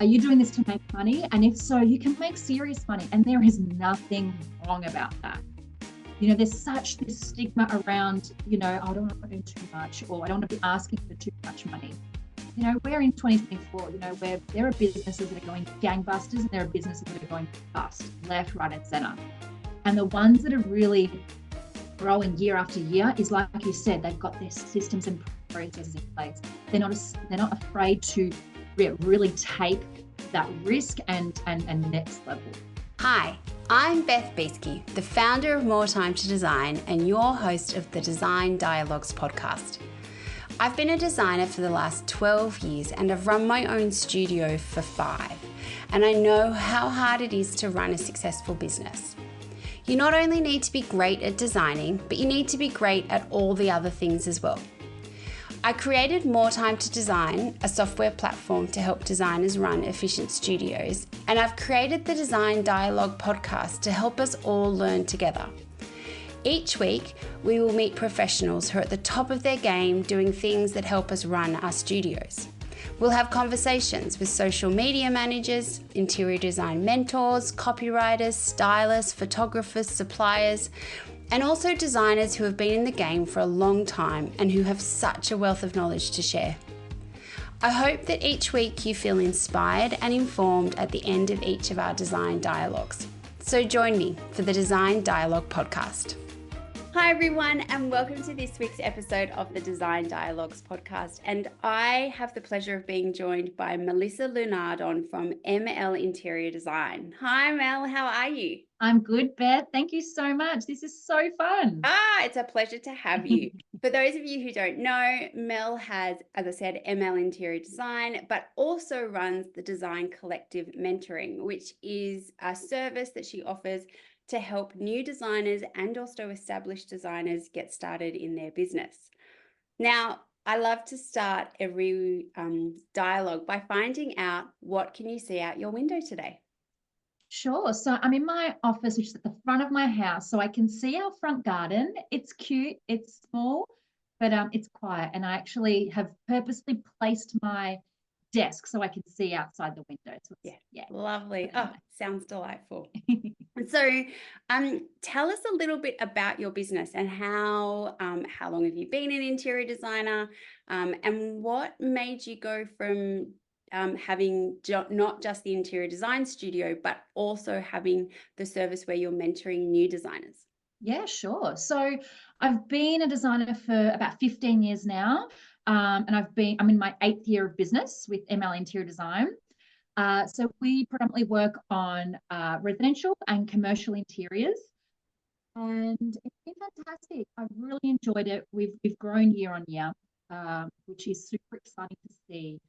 Are you doing this to make money? And if so, you can make serious money. And there is nothing wrong about that. There's such this stigma around, I don't want to earn too much, or I don't want to be asking for too much money. We're in 2024, where there are businesses that are going gangbusters and there are businesses that are going bust, left, right, and center. And the ones that are really growing year after year is, like you said, they've got their systems and processes in place. They're not afraid to really take that risk and next level. Hi, I'm Beth Beesky, the founder of More Time to Design and your host of the Design Dialogues podcast. I've been a designer for the last 12 years and I've run my own studio for 5. And I know how hard it is to run a successful business. You not only need to be great at designing, but you need to be great at all the other things as well. I created More Time to Design, a software platform to help designers run efficient studios, and I've created the Design Dialogue podcast to help us all learn together. Each week, we will meet professionals who are at the top of their game doing things that help us run our studios. We'll have conversations with social media managers, interior design mentors, copywriters, stylists, photographers, suppliers, and also designers who have been in the game for a long time and who have such a wealth of knowledge to share. I hope that each week you feel inspired and informed at the end of each of our design dialogues. So join me for the Design Dialogue podcast. Hi everyone, and welcome to this week's episode of the Design Dialogues podcast. And I have the pleasure of being joined by Melissa Lunardon from ML Interior Design. Hi Mel, how are you? I'm good, Beth. Thank you so much. This is so fun. It's a pleasure to have you. For those of you who don't know, Mel has, as I said, ML Interior Design, but also runs the Design Collective Mentoring, which is a service that she offers to help new designers and also established designers get started in their business. Now, I love to start every dialogue by finding out, what can you see out your window today? Sure. So I'm in my office, which is at the front of my house, so I can see our front garden. It's cute, it's small, but it's quiet. And I actually have purposely placed my desk so I can see outside the window. So yeah, lovely. Oh, sounds delightful. So, tell us a little bit about your business and how long have you been an interior designer, and what made you go from having not just the interior design studio, but also having the service where you're mentoring new designers? Yeah, sure. So I've been a designer for about 15 years now, and I'm in my 8th year of business with ML Interior Design. So we predominantly work on residential and commercial interiors, and it's been fantastic. I've really enjoyed it. We've grown year on year, which is super exciting to see.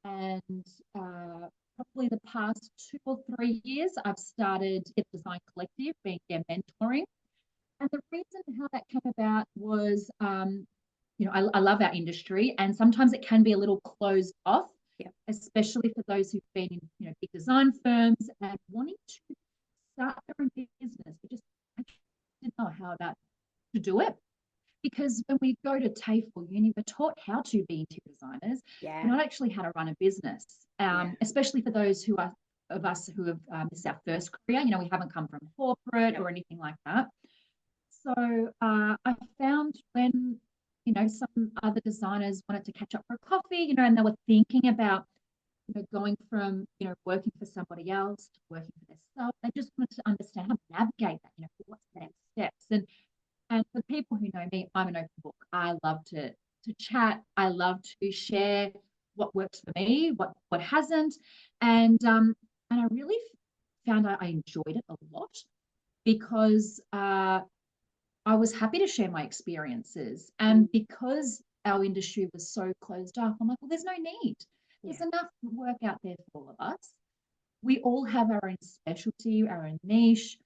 And probably the past 2 or 3 years, I've started the Design Collective, being their mentoring. And the reason how that came about was, I love our industry, and sometimes it can be a little closed off, especially for those who've been in big design firms and wanting to start their own business, but just didn't know how to do it. Because when we go to TAFE or uni, we're taught how to be interior designers, but not actually how to run a business, especially for those of us who have this is our first career. We haven't come from corporate or anything like that. So I found when, some other designers wanted to catch up for a coffee, and they were thinking about, going from, working for somebody else to working for themselves. They just wanted to understand how to navigate that, what's the next steps. And for people who know me, I'm an open book. I love to chat. I love to share what works for me, what hasn't. And I really found I enjoyed it a lot, because I was happy to share my experiences. And because our industry was so closed up, I'm like, well, there's no need. There's enough work out there for all of us. We all have our own specialty, our own niche.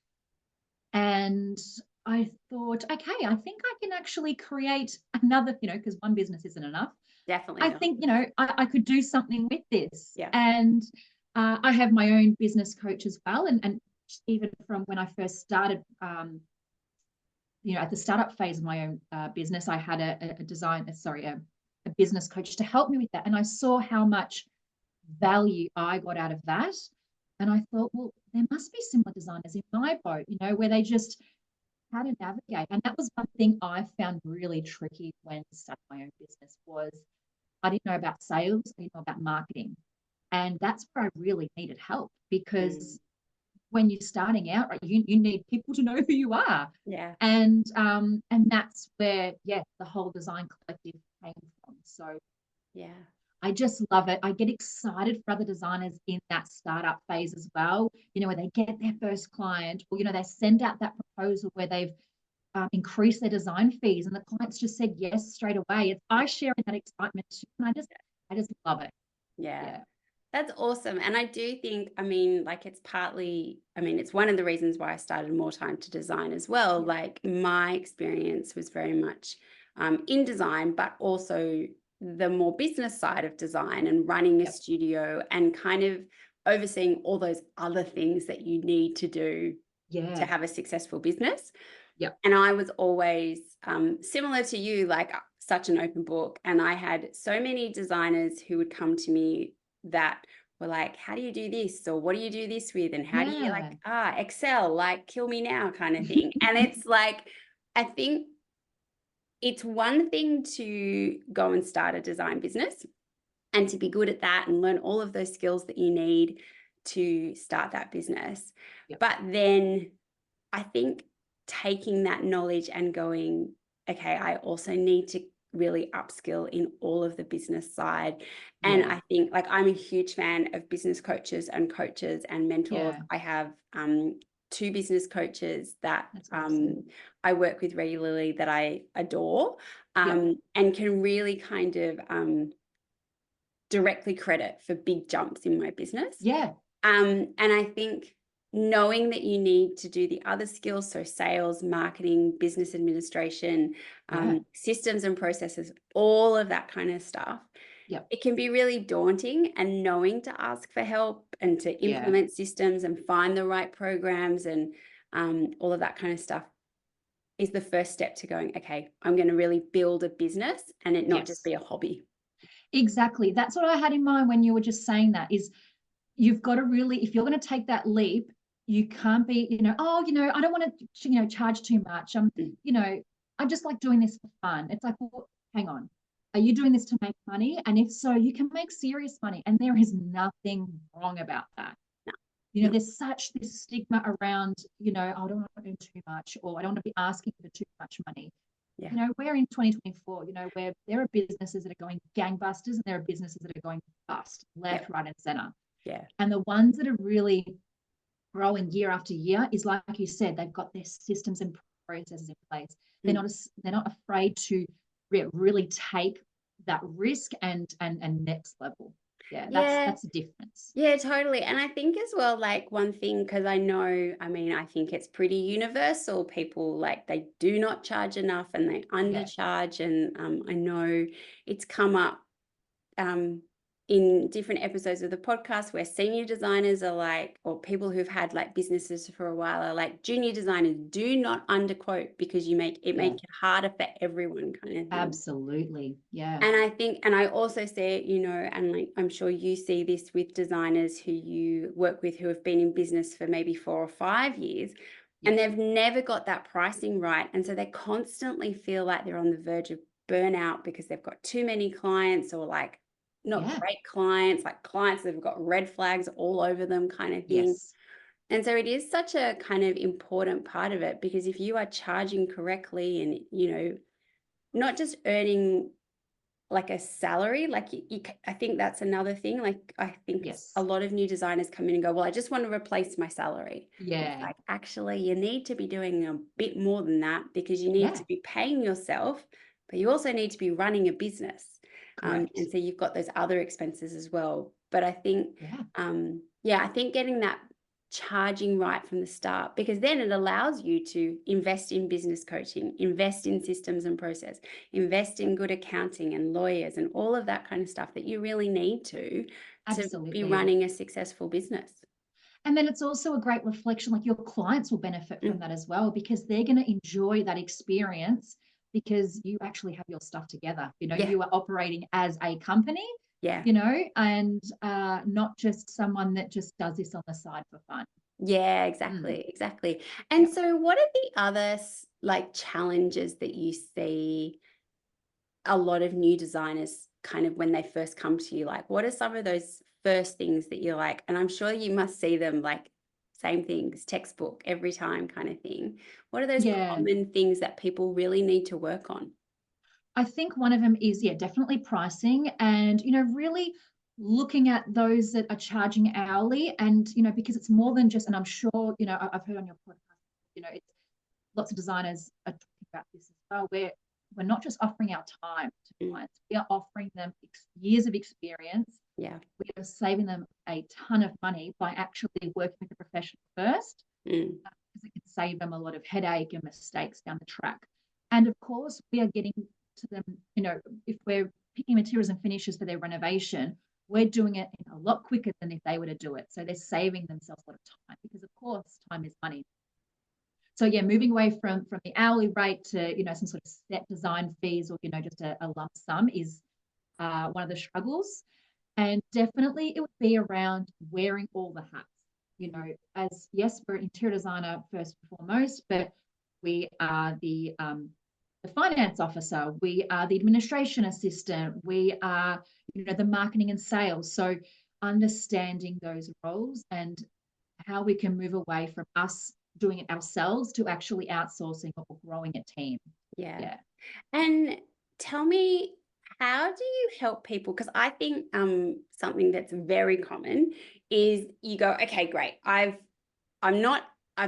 And I thought, okay, I think I can actually create another, because one business isn't enough. Definitely. I think, I could do something with this. Yeah. And I have my own business coach as well. And even from when I first started, at the startup phase of my own business, I had a business coach to help me with that. And I saw how much value I got out of that. And I thought, well, there must be similar designers in my boat, you know, where they just how to navigate. And that was one thing I found really tricky when starting my own business was I didn't know about sales, I didn't know about marketing. And that's where I really needed help because when you're starting out, right, you need people to know who you are. Yeah. And that's where, yeah, the whole design collective came from. So Yeah. I just love it. I get excited for other designers in that startup phase as well, you know, where they get their first client or, you know, they send out that proposal where they've increased their design fees and the clients just said yes straight away. I share in that excitement too, and I just love it. Yeah. Yeah. That's awesome. And I do think, I mean, like it's partly, I mean, it's one of the reasons why I started More Time to Design as well. Yeah. Like my experience was very much in design, but also the more business side of design and running a Yep. studio and kind of overseeing all those other things that you need to do to Yeah. have a successful business. Yep. And I was always similar to you, like such an open book. And I had so many designers who would come to me that were like, how do you do this? Or what do you do this with? And how do you Yeah. Excel, like kill me now kind of thing. And it's like, I think it's one thing to go and start a design business and to be good at that and learn all of those skills that you need to start that business. Yep. But then I think taking that knowledge and going, okay, I also need to really upskill in all of the business side. And Yeah. I think like I'm a huge fan of business coaches and mentors. Yeah. I have two business coaches that That's awesome. I work with regularly that I adore Yep. and can really kind of directly credit for big jumps in my business. Yeah. And I think knowing that you need to do the other skills, so sales, marketing, business administration, Yeah. systems and processes, all of that kind of stuff, Yep. it can be really daunting. And knowing to ask for help and to Yeah. implement systems and find the right programs and all of that kind of stuff is the first step to going, okay, I'm going to really build a business and it not just Yes. be a hobby. Exactly. That's what I had in mind when you were just saying that is you've got to really, if you're going to take that leap, you can't be, you know, oh, you know, I don't want to, you know, charge too much. You know, I just like doing this for fun. It's like, well, hang on. Are you doing this to make money? And if so, you can make serious money. And there is nothing wrong about that. You know, there's such this stigma around, you know, I don't want to earn too much, or I don't want to be asking for too much money. Yeah. You know, we're in 2024, you know, where there are businesses that are going gangbusters and there are businesses that are going bust, left, right, and center. Yeah. And the ones that are really growing year after year is like you said, they've got their systems and processes in place. They're not afraid to really take that risk and next level. Yeah, that's the difference. Yeah, totally. And I think as well, like one thing, because I know, I mean, I think it's pretty universal. People like they do not charge enough and they undercharge. And I know it's come up in different episodes of the podcast where senior designers are like, or people who've had like businesses for a while are like, junior designers, do not underquote because you make it harder for everyone kind of thing. Absolutely. Yeah. And I think, and I also see it, you know, and like I'm sure you see this with designers who you work with who have been in business for maybe 4 or 5 years and they've never got that pricing right. And so they constantly feel like they're on the verge of burnout because they've got too many clients or like not great clients, like clients that have got red flags all over them kind of thing. Yes. And so it is such a kind of important part of it because if you are charging correctly and, you know, not just earning like a salary, like I think that's another thing. Like I think a lot of new designers come in and go, well, I just want to replace my salary. Yeah. It's like, actually, you need to be doing a bit more than that because you need to be paying yourself, but you also need to be running a business. And so you've got those other expenses as well. But I think, I think getting that charging right from the start, because then it allows you to invest in business coaching, invest in systems and process, invest in good accounting and lawyers and all of that kind of stuff that you really need to be running a successful business. And then it's also a great reflection, like your clients will benefit from that as well, because they're going to enjoy that experience because you actually have your stuff together. You know, you are operating as a company Yeah. and not just someone that just does this on the side for fun. Yeah, Mm. exactly. And so what are the other like challenges that you see a lot of new designers kind of when they first come to you? Like, what are some of those first things that you're like, and I'm sure you must see them like same things, textbook every time kind of thing. What are those Yeah. common things that people really need to work on? I think one of them is, definitely pricing and, really looking at those that are charging hourly and, because it's more than just, and I'm sure, I've heard on your podcast, it's lots of designers are talking about this as well, where we're not just offering our time to clients, we are offering them years of experience. Yeah. We are saving them a ton of money by actually working with a professional first, because it can save them a lot of headache and mistakes down the track. And of course, we are getting to them, if we're picking materials and finishes for their renovation, we're doing it a lot quicker than if they were to do it. So they're saving themselves a lot of time because, of course, time is money. So moving away from the hourly rate to, some sort of set design fees or, just a lump sum is one of the struggles. And definitely it would be around wearing all the hats, as yes, we're an interior designer first and foremost, but we are the finance officer, we are the administration assistant, we are, the marketing and sales. So understanding those roles and how we can move away from us doing it ourselves to actually outsourcing or growing a team. Yeah. And tell me, how do you help people? Because I think something that's very common is you go, okay, great. I've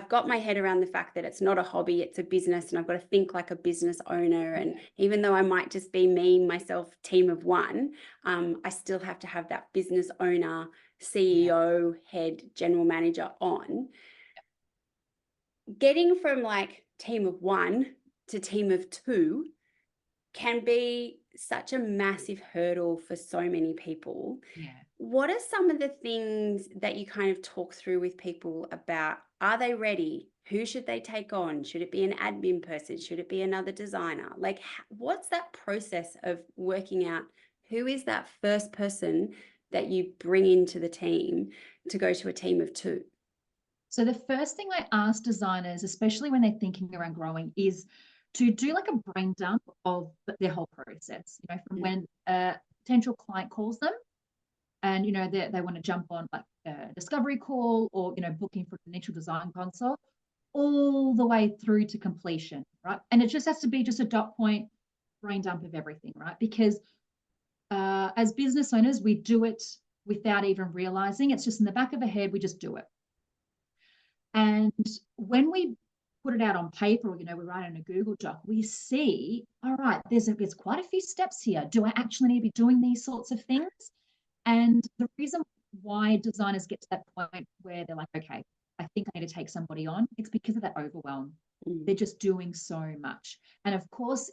got my head around the fact that it's not a hobby, it's a business, and I've got to think like a business owner. And even though I might just be me, myself, team of one, I still have to have that business owner, CEO, head, general manager on. Getting from like team of one to team of two can be such a massive hurdle for so many people. Yeah. What are some of the things that you kind of talk through with people about? Are they ready? Who should they take on? Should it be an admin person? Should it be another designer? Like, what's that process of working out who is that first person that you bring into the team to go to a team of two? So the first thing I ask designers, especially when they're thinking around growing, is to do like a brain dump of their whole process, from when a potential client calls them and, they want to jump on like a discovery call or, booking for an initial design consult, all the way through to completion, right? And it just has to be just a dot point brain dump of everything, right? Because as business owners, we do it without even realizing. It's just in the back of our head, we just do it. And when we put it out on paper, or, we write it in a Google Doc, we see, all right, there's quite a few steps here. Do I actually need to be doing these sorts of things? And the reason why designers get to that point where they're like, okay, I think I need to take somebody on, it's because of that overwhelm. They're just doing so much. And of course,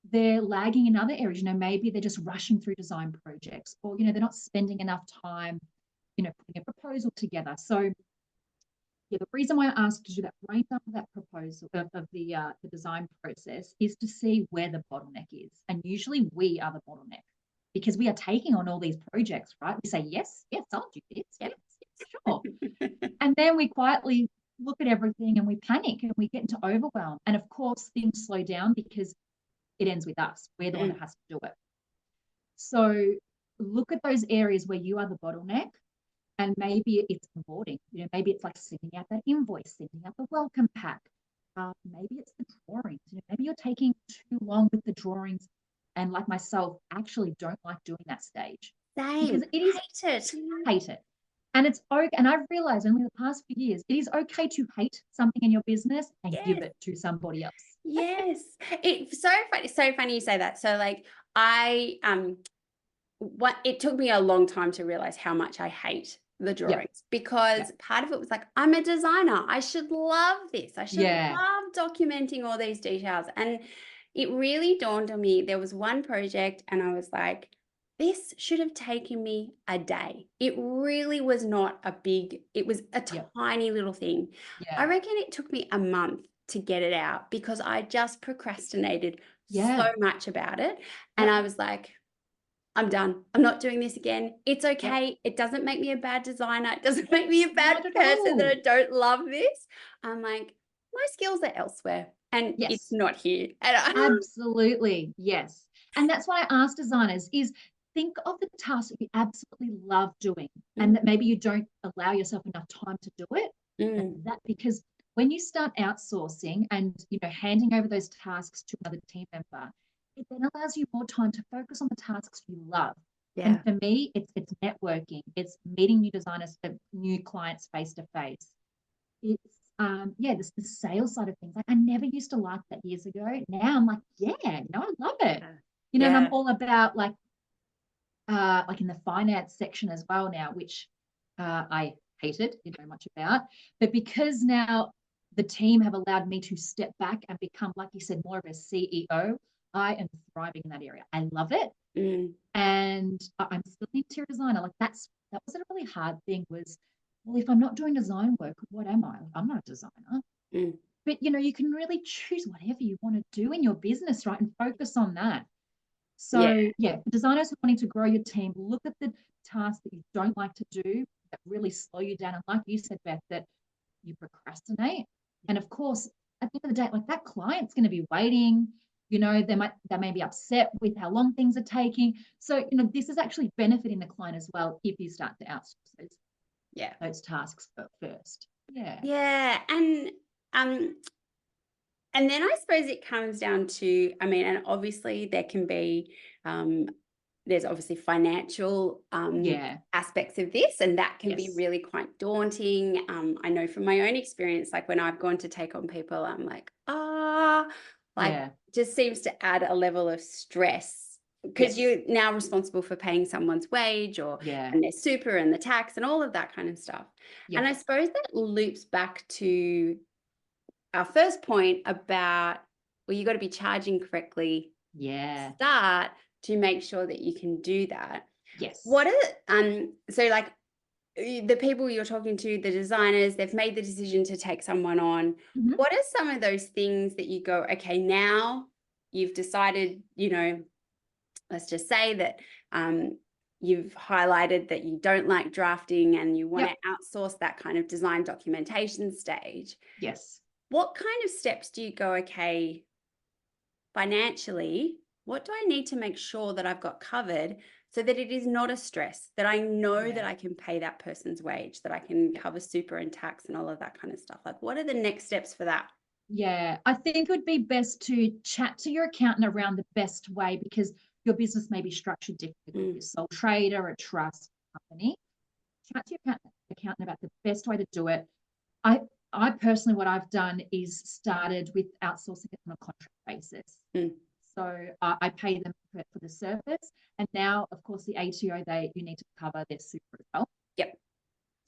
they're lagging in other areas. Maybe they're just rushing through design projects, or, they're not spending enough time, putting a proposal together. So the reason why I asked to do that brain dump of that proposal of the design process is to see where the bottleneck is. And usually we are the bottleneck because we are taking on all these projects, right? We say, yes, I'll do this. Yes, sure. And then we quietly look at everything and we panic and we get into overwhelm. And of course, things slow down because it ends with us. We're the one that has to do it. So look at those areas where you are the bottleneck. And maybe it's onboarding, maybe it's like sending out that invoice, sending out the welcome pack. Maybe it's the drawings. Maybe you're taking too long with the drawings. And like myself, actually don't like doing that stage. Same. Because it is hate it. And it's okay. And I've realized only the past few years, it is okay to hate something in your business and give it to somebody else. Yes. It's so funny you say that. So like it took me a long time to realize how much I hate the drawings because part of it was like, I'm a designer. I should love this. I should love documenting all these details. And it really dawned on me. There was one project and I was like, this should have taken me a day. It really was not it was a tiny little thing. I reckon it took me a month to get it out because I just procrastinated so much about it. And I was like, I'm done. I'm not doing this again. It's okay. Yep. It doesn't make me a bad designer. It doesn't make me a bad Not at person that all. I don't love this. I'm like, my skills are elsewhere and it's Yes. not here. And Absolutely. Yes. And that's why I ask designers is think of the tasks that you absolutely love doing and that maybe you don't allow yourself enough time to do it. And that because when you start outsourcing and handing over those tasks to another team member, it then allows you more time to focus on the tasks you love. yeah. And for me, it's networking, it's meeting new designers, new clients face to face. It's the sales side of things. Like I never used to like that years ago. Now I'm like, I love it. And I'm all about like in the finance section as well now, which I hated, much about. But because now the team have allowed me to step back and become, like you said, more of a CEO, I am thriving in that area. I love it. And I'm still an interior designer. Like that wasn't a really hard thing was, well, if I'm not doing design work, what am I? I'm not a designer. But you can really choose whatever you want to do in your business, right? And focus on that. So designers who are wanting to grow your team, look at the tasks that you don't like to do that really slow you down. And like you said, Beth, that you procrastinate. And of course, at the end of the day, like that client's going to be waiting. They may be upset with how long things are taking. So, this is actually benefiting the client as well if you start to outsource those tasks first. Yeah. And then I suppose it comes down to, and obviously there can be, there's obviously financial aspects of this, and that can be really quite daunting. I know from my own experience, like when I've gone to take on people, I'm like, just seems to add a level of stress because you're now responsible for paying someone's wage and their super and the tax and all of that kind of stuff. And I suppose that loops back to our first point about, well, you got to be charging correctly. Start to make sure that you can do that. What are so like the people you're talking to, the designers, they've made the decision to take someone on. What are some of those things that you go, okay, now you've decided, let's just say that you've highlighted that you don't like drafting and you want to outsource that kind of design documentation stage. What kind of steps do you go, okay, financially, what do I need to make sure that I've got covered so that it is not a stress, that I know that I can pay that person's wage, that I can cover super and tax and all of that kind of stuff? Like, what are the next steps for that? I think it would be best to chat to your accountant around the best way because your business may be structured differently. You're a sole trader, a trust company. Chat to your accountant about the best way to do it. I personally, what I've done is started with outsourcing it on a contract basis. So I pay them for the service. And now, of course, the ATO, you need to cover their super as well. So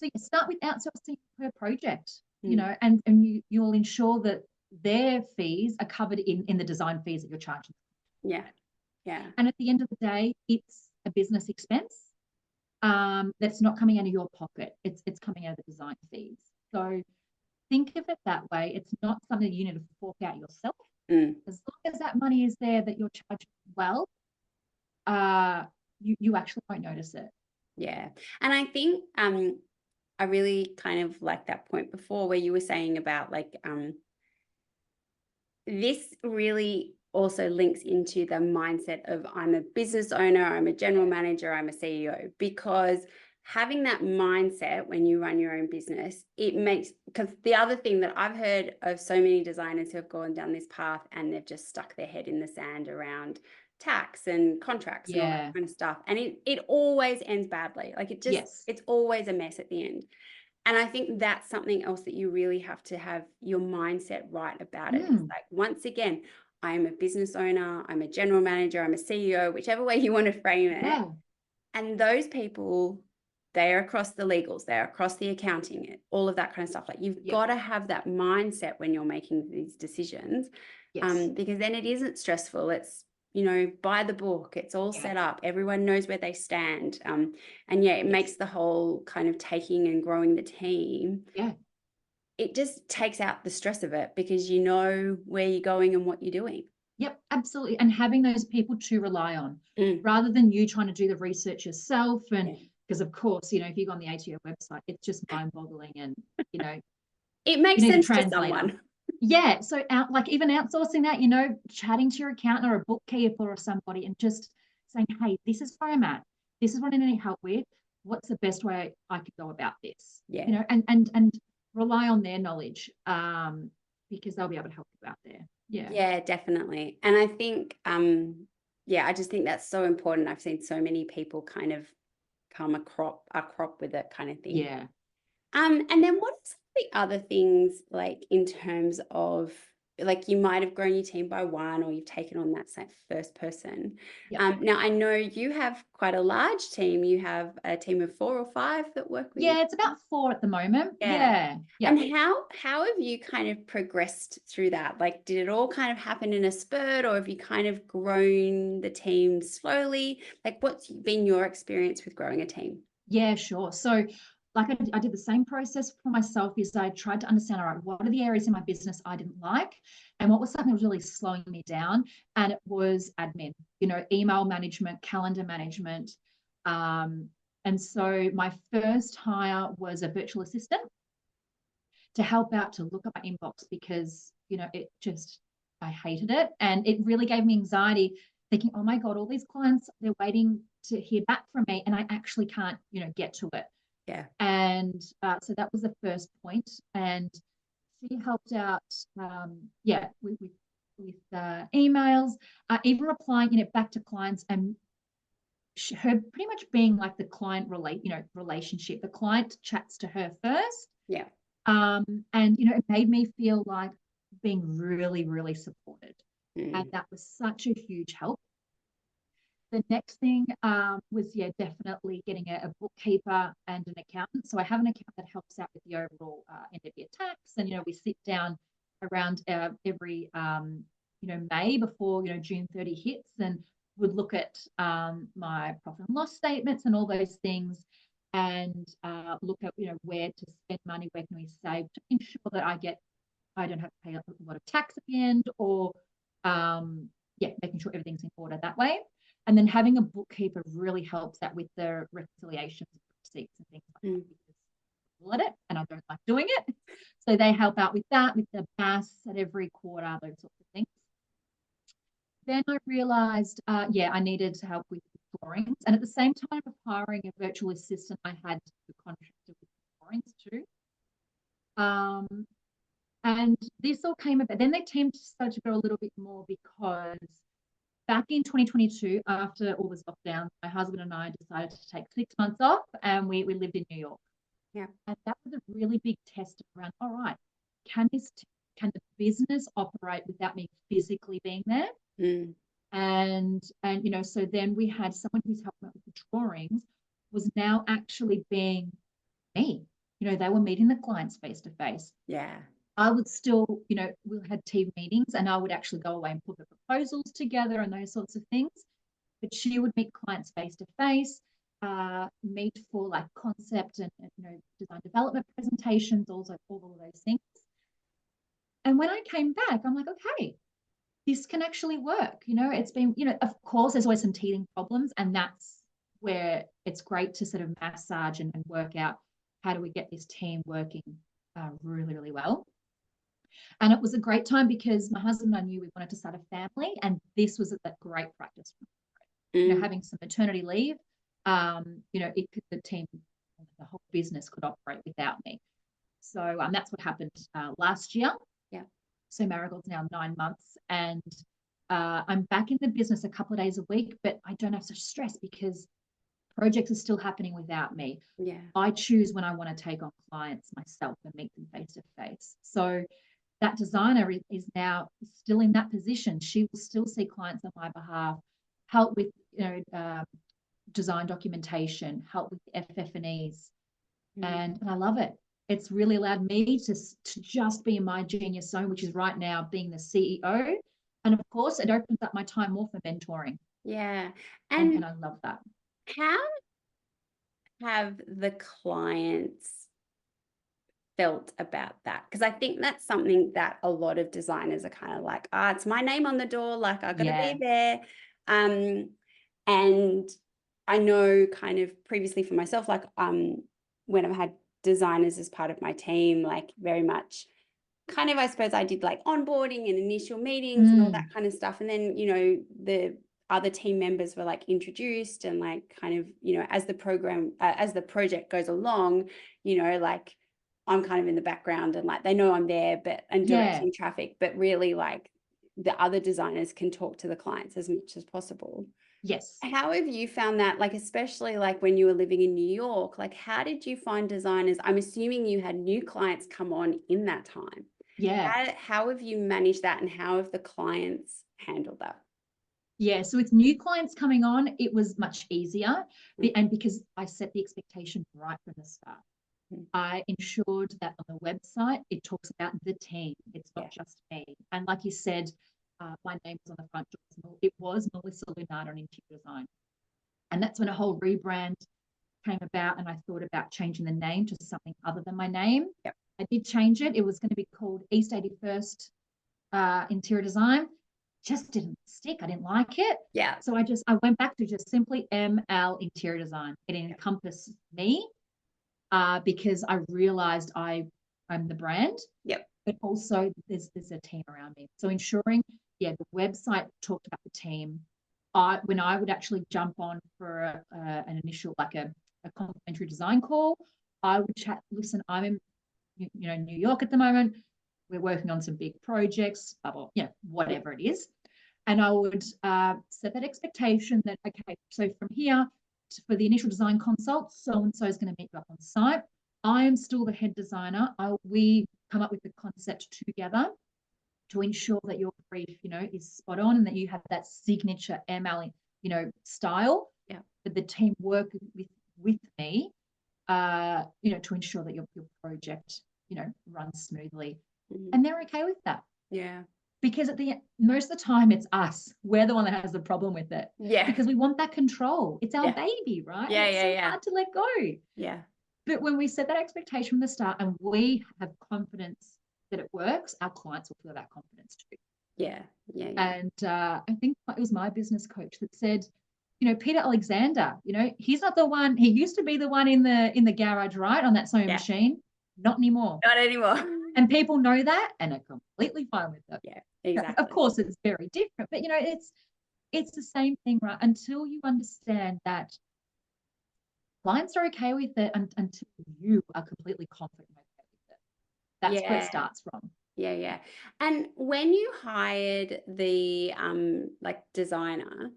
you start with outsourcing per project, and you'll ensure that their fees are covered in the design fees that you're charging. And at the end of the day, it's a business expense that's not coming out of your pocket. It's coming out of the design fees. So think of it that way. It's not something you need to fork out yourself. As long as that money is there that you're charging well, you actually won't notice it. And I think I really kind of like that point before where you were saying about like this really also links into the mindset of I'm a business owner, I'm a general manager, I'm a CEO, because having that mindset when you run your own business, it makes, because the other thing that I've heard of so many designers who have gone down this path and they've just stuck their head in the sand around tax and contracts and all that kind of stuff. And it always ends badly. Like it's always a mess at the end. And I think that's something else that you really have to have your mindset right about it. It's like, once again, I'm a business owner, I'm a general manager, I'm a CEO, whichever way you want to frame it. And those people, they're across the legals, they're across the accounting, all of that kind of stuff. Like you've got to have that mindset when you're making these decisions, because then it isn't stressful. It's, by the book, it's all set up. Everyone knows where they stand. And it makes the whole kind of taking and growing the team. It just takes out the stress of it because you know where you're going and what you're doing. Yep, absolutely. And having those people to rely on rather than you trying to do the research yourself. And because, of course, if you go on the ATO website, it's just mind-boggling, and it makes you need sense a to translator. someone. Yeah, so even outsourcing that, chatting to your accountant or a bookkeeper or somebody and just saying, hey, this is where I'm at. This is what I need help with. What's the best way I could go about this? Yeah. And rely on their knowledge, because they'll be able to help you out there. Yeah, definitely. And I think, I just think that's so important. I've seen so many people kind of come a crop with it kind of thing. Yeah. And then what are some of the other things, like in terms of, like, you might have grown your team by one, or you've taken on that first person. Yep. Now I know you have quite a large team. You have a team of 4 or 5 that work with you. Yeah, it's about 4 at the moment. Yeah. Yeah. And how have you kind of progressed through that? Like, did it all kind of happen in a spurt, or have you kind of grown the team slowly? Like, what's been your experience with growing a team? Yeah, sure. So like I did the same process for myself. Is I tried to understand, all right, what are the areas in my business I didn't like, and what was something that was really slowing me down? And it was admin, email management, calendar management. And so my first hire was a virtual assistant to help out, to look at my inbox, because, I hated it. And it really gave me anxiety, thinking, oh my God, all these clients, they're waiting to hear back from me, and I actually can't, get to it. Yeah. And so that was the first point. And she helped out, with emails, even replying, back to clients, and her pretty much being like the client relationship. The client chats to her first. Yeah. And it made me feel like being really, really supported. And that was such a huge help. The next thing was, definitely getting a bookkeeper and an accountant. So I have an accountant that helps out with the overall end of year tax. And, we sit down around every, May before, June 30 hits, and would look at my profit and loss statements and all those things, and look at, where to spend money, where can we save, to ensure that I don't have to pay a lot of tax at the end, or making sure everything's in order that way. And then having a bookkeeper really helps that with the reconciliations, receipts, and things like that, because I'm good at it and I don't like doing it. So they help out with that, with the BAS at every quarter, those sorts of things. Then I realized, I needed to help with drawings. And at the same time of hiring a virtual assistant, I had to contract with drawings too. And this all came about. Then the team started to grow a little bit more, because back in 2022, after all this lockdown, my husband and I decided to take 6 months off, and we lived in New York. Yeah. And that was a really big test around, all right, can the business operate without me physically being there? And so then we had someone who's helping out with the drawings, was now actually being me. They were meeting the clients face to face. Yeah. I would still, we had team meetings, and I would actually go away and put the proposals together and those sorts of things. But she would meet clients face to face, meet for like concept and design development presentations, also all of those things. And when I came back, I'm like, okay, this can actually work. It's been, of course, there's always some teething problems, and that's where it's great to sort of massage and work out, how do we get this team working really, really well. And it was a great time, because my husband and I knew we wanted to start a family, and this was a great practice. Having some maternity leave, the team, the whole business could operate without me. So that's what happened last year. Yeah. So Marigold's now 9 months, and I'm back in the business a couple of days a week, but I don't have such stress, because projects are still happening without me. Yeah. I choose when I want to take on clients myself and meet them face to face. So that designer is now still in that position. She will still see clients on my behalf, help with design documentation, help with FF&Es, and I love it. It's really allowed me to just be in my genius zone, which is right now being the CEO. And of course, it opens up my time more for mentoring. Yeah. And I love that. How have the clients felt about that? Because I think that's something that a lot of designers are kind of like, it's my name on the door, like I've got to be there. And I know kind of previously for myself, like when I've had designers as part of my team, like very much kind of, I suppose I did like onboarding and initial meetings and all that kind of stuff. And then, you know, the other team members were like introduced and like kind of, you know, as the project goes along, you know, like I'm kind of in the background and like they know I'm there, and directing traffic, but really like the other designers can talk to the clients as much as possible. Yes. How have you found that, like, especially like when you were living in New York, like how did you find designers? I'm assuming you had new clients come on in that time. Yeah. How have you managed that and how have the clients handled that? Yeah. So with new clients coming on, it was much easier. And because I set the expectation right from the start. I ensured that on the website, it talks about the team. It's not just me. And like you said, my name was on the front door. It was Melissa Lunardon on Interior Design. And that's when a whole rebrand came about. And I thought about changing the name to something other than my name. Yep. I did change it. It was going to be called East 81st Interior Design. Just didn't stick. I didn't like it. Yeah. So I went back to just simply ML Interior Design. It encompassed me. Because I realized I'm the brand. Yep. But also there's a team around me. So ensuring, the website talked about the team. When I would actually jump on for an initial, like a complimentary design call, I would chat, listen, I'm in, New York at the moment. We're working on some big projects, blah, blah, whatever it is. And I would set that expectation that, okay, so from here, for the initial design consult, so-and-so is going to meet you up on site. I am still the head designer. We come up with the concept together to ensure that your brief, is spot on and that you have that signature ML, style. Yeah. That the team work with me, to ensure that your project, runs smoothly. And they're okay with that. Yeah. Because most of the time it's us. We're the one that has the problem with it. Yeah. Because we want that control. It's our baby, right? Yeah, and it's so hard to let go. Yeah. But when we set that expectation from the start and we have confidence that it works, our clients will feel that confidence too. Yeah. And I think it was my business coach that said, Peter Alexander, he's not the one. He used to be the one in the garage, right, on that sewing machine. Not anymore. Not anymore. And people know that and are completely fine with it. Yeah, exactly. Of course, it's very different, but it's the same thing, right? Until you understand that clients are okay with it, until you are completely confident okay with it. That's where it starts from. Yeah. And when you hired the like designer,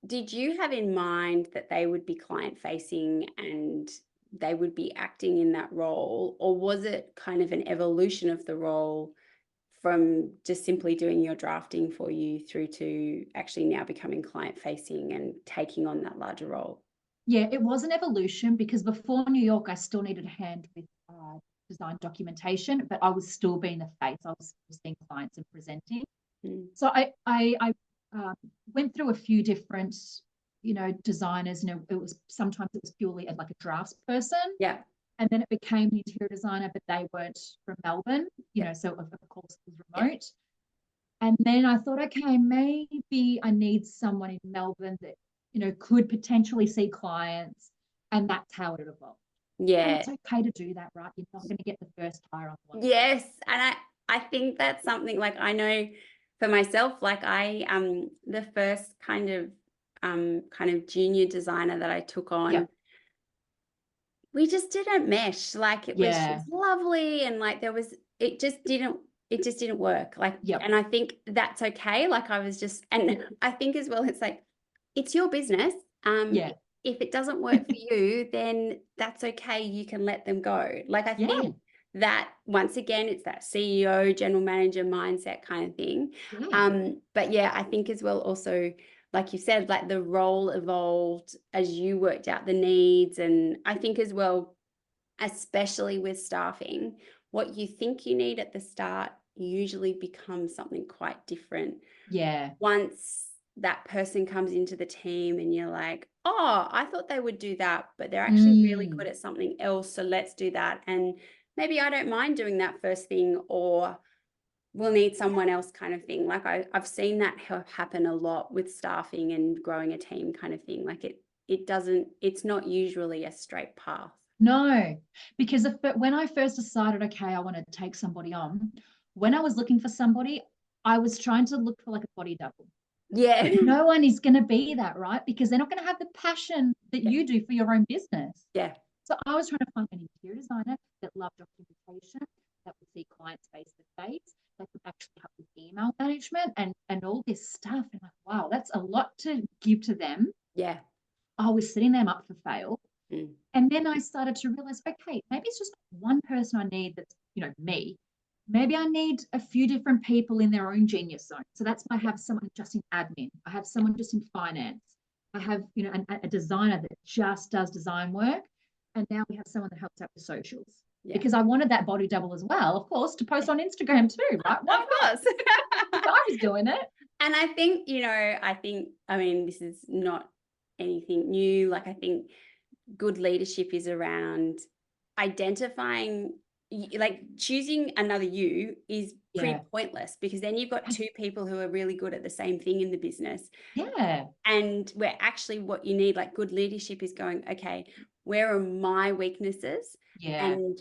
did you have in mind that they would be client facing and they would be acting in that role, or was it kind of an evolution of the role from just simply doing your drafting for you through to actually now becoming client facing and taking on that larger role? Yeah, it was an evolution because before New York, I still needed a hand with design documentation, but I was still being the face. I was seeing clients and presenting. So I went through a few different, designers. Sometimes it was purely like a drafts person. Yeah. And then it became the interior designer, but they weren't from Melbourne, so of course it was remote. And then I thought, okay, maybe I need someone in Melbourne that, could potentially see clients. And that's how it evolved. Yeah. And it's okay to do that, right? You're not going to get the first hire on one. Yes. And I think that's something, like, I know for myself, like the first kind of junior designer that I took on, we just didn't mesh. Like it was just lovely. And like it just didn't work. Like, and I think that's okay. Like and I think as well, it's like, it's your business. If it doesn't work for you, then that's okay. You can let them go. Like, I think that once again, it's that CEO, general manager mindset kind of thing. But I think as well, also, like you said, like the role evolved as you worked out the needs. And I think as well, especially with staffing, what you think you need at the start usually becomes something quite different. Yeah. Once that person comes into the team and you're like, oh, I thought they would do that, but they're actually really good at something else. So let's do that. And maybe I don't mind doing that first thing, or we'll need someone else kind of thing. Like I've seen that happen a lot with staffing and growing a team kind of thing. Like it's not usually a straight path. No, because when I first decided, okay, I want to take somebody on, when I was looking for somebody, I was trying to look for like a body double. Yeah. No one is going to be that, right? Because they're not going to have the passion that Yeah. you do for your own business. Yeah. So I was trying to find an interior designer that loved documentation, that would see clients face to face, that could actually help with email management and all this stuff. And like, wow, that's a lot to give to them. Yeah. I was setting them up for fail. Mm. And then I started to realize, okay, maybe it's just one person I need that's, me. Maybe I need a few different people in their own genius zone. So that's why I have someone just in admin. I have someone just in finance. I have, a designer that just does design work. And now we have someone that helps out with socials. Yeah. Because I wanted that body double as well, of course, to post on Instagram too, right? Of course. I was doing it. And I think, I mean, this is not anything new. Like, I think good leadership is around identifying, like choosing another you is pretty pointless, because then you've got two people who are really good at the same thing in the business. Yeah. And where actually what you need, like good leadership, is going, okay, where are my weaknesses? Yeah. And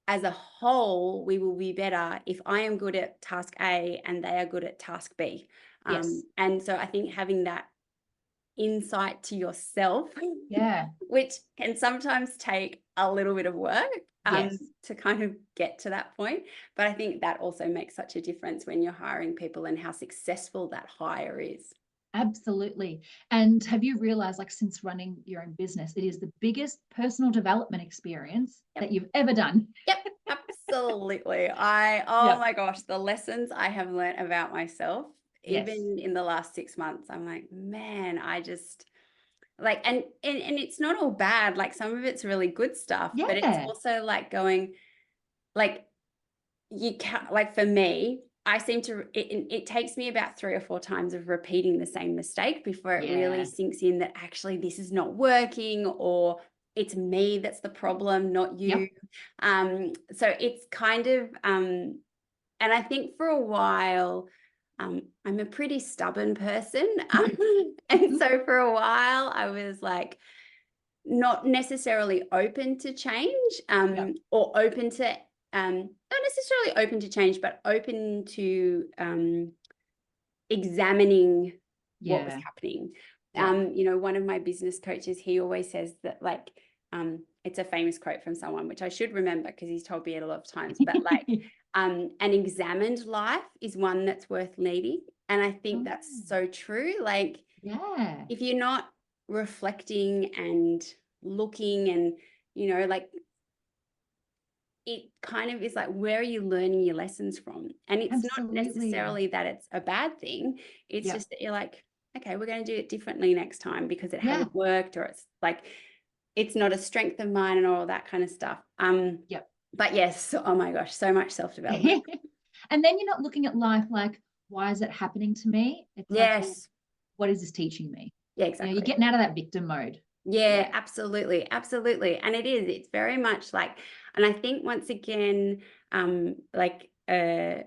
as a whole, we will be better if I am good at task A and they are good at task B. Yes. And so I think having that insight to yourself, which can sometimes take a little bit of work to kind of get to that point. But I think that also makes such a difference when you're hiring people and how successful that hire is. Absolutely. And have you realized, like, since running your own business, it is the biggest personal development experience that you've ever done? Yep, absolutely. My gosh, the lessons I have learned about myself, even in the last 6 months, I'm like, man, I just like, and it's not all bad. Like, some of it's really good stuff, but it's also like going, like, you can't, like, for me, I seem to, it takes me about 3 or 4 times of repeating the same mistake before it really sinks in that actually this is not working, or it's me that's the problem, not you. So it's kind of, and I think for a while, I'm a pretty stubborn person. And so for a while I was like, not necessarily open to change, or open to, not necessarily open to change, but open to examining what was happening. One of my business coaches, he always says that, like, it's a famous quote from someone, which I should remember because he's told me it a lot of times, but like, an examined life is one that's worth leading. And I think that's so true. Like, if you're not reflecting and looking and, like, it kind of is like, where are you learning your lessons from? And it's not necessarily that it's a bad thing. It's just that you're like, okay, we're going to do it differently next time because it hasn't worked, or it's like, it's not a strength of mine and all that kind of stuff. But yes, oh my gosh, so much self-development. And then you're not looking at life like, why is it happening to me? It's like, well, what is this teaching me? Yeah, exactly. You're getting out of that victim mode. Yeah, absolutely. Absolutely. And it's very much like, and I think once again, I'm a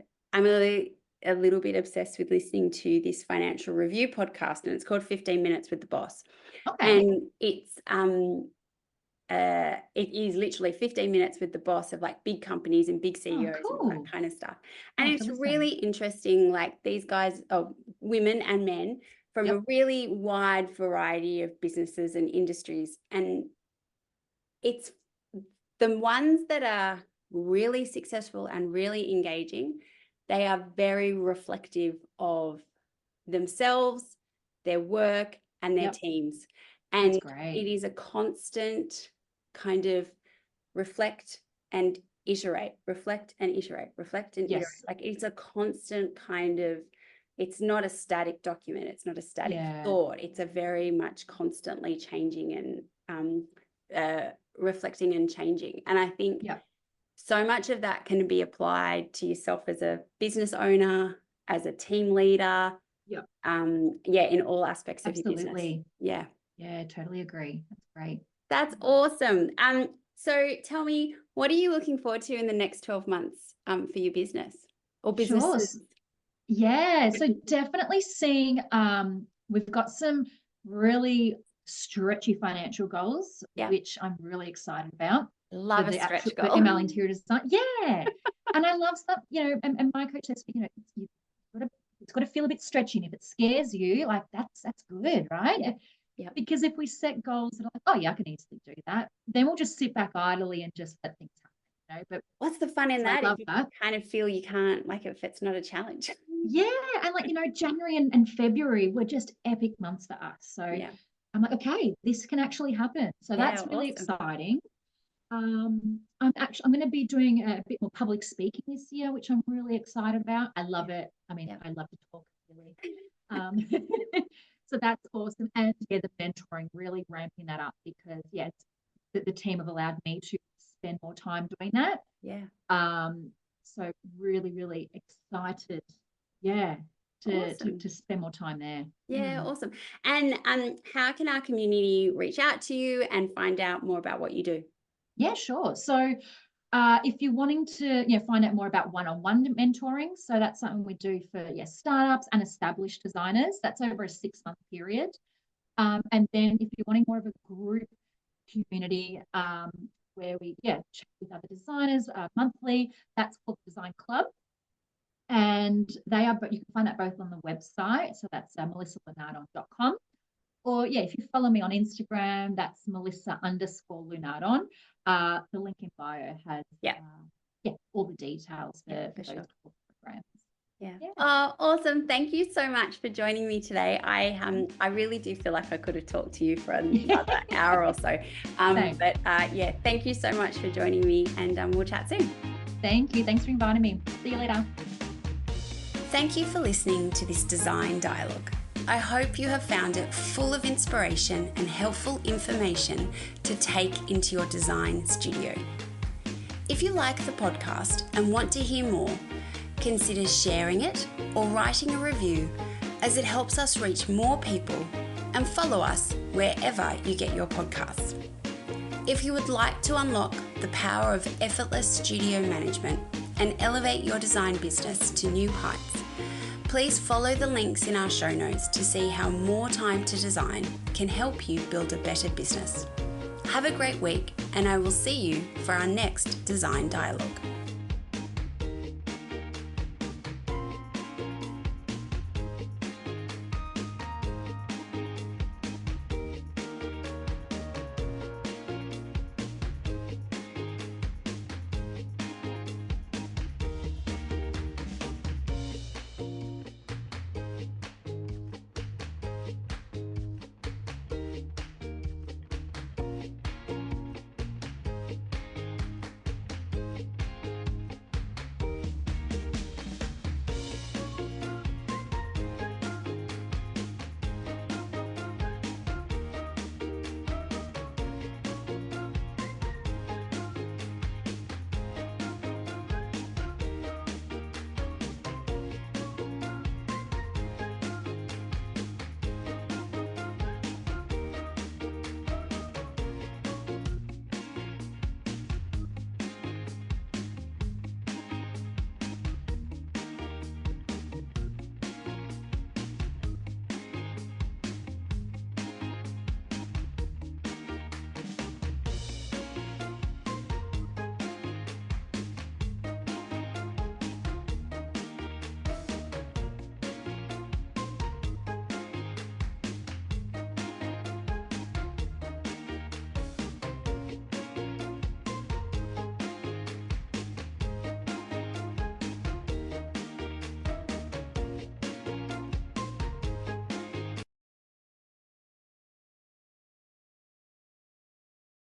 little bit obsessed with listening to this financial review podcast, and it's called 15 Minutes with the Boss. Okay. And it's, it is literally 15 minutes with the boss of like big companies and big CEOs and all that kind of stuff. And it's really interesting, like, these guys, women and men, from a really wide variety of businesses and industries. And it's the ones that are really successful and really engaging, they are very reflective of themselves, their work, and their teams. And it is a constant kind of reflect and iterate, reflect and iterate, reflect and iterate. Like, it's a constant kind of, it's not a static document. It's not a static thought. It's a very much constantly changing and reflecting and changing. And I think so much of that can be applied to yourself as a business owner, as a team leader. In all aspects of your business. Yeah, totally agree. That's great. That's awesome. So tell me, What are you looking forward to in the next 12 months for your business or Sure. businesses? Yeah, so definitely seeing we've got some really stretchy financial goals, Yeah. which I'm really excited about. Love For a the stretch actual goal. for ML interior design. Yeah. And I love stuff, and my coach says, it's got to feel a bit stretchy. And if it scares you, like that's good, right? Yeah. Because if we set goals that are like, oh yeah, I can easily do that, then we'll just sit back idly and just let things happen. But what's the fun in that? I love If you that. kind of feel you can't, like if it's not a challenge. Yeah, and January and February were just epic months for us. So Yeah. I'm like, okay, this can actually happen. So that's really awesome. exciting. I'm going to be doing a bit more public speaking this year, which I'm really excited about. I love it. I mean, I love to talk, really. So that's awesome. And the mentoring, really ramping that up because the team have allowed me to spend more time doing that. Yeah. So really, really excited. Yeah. To spend more time there. Yeah, awesome. And how can our community reach out to you and find out more about what you do? Yeah, sure. So if you're wanting to find out more about one-on-one mentoring, so that's something we do for startups and established designers. That's over a 6-month period. And then if you're wanting more of a group community where we chat with other designers monthly, that's called Design Club. And but you can find that both on the website. So that's melissalunardon.com. Or if you follow me on Instagram, that's Melissa_Lunardon. The link in bio has all the details for those sure. programs. Yeah. Oh, awesome. Thank you so much for joining me today. I really do feel like I could have talked to you for another hour or so. But thank you so much for joining me, and we'll chat soon. Thank you. Thanks for inviting me. See you later. Thank you for listening to this design dialogue. I hope you have found it full of inspiration and helpful information to take into your design studio. If you like the podcast and want to hear more, consider sharing it or writing a review, as it helps us reach more people, and follow us wherever you get your podcasts. If you would like to unlock the power of effortless studio management and elevate your design business to new heights, please follow the links in our show notes to see how more time to design can help you build a better business. Have a great week, and I will see you for our next Design Dialogue.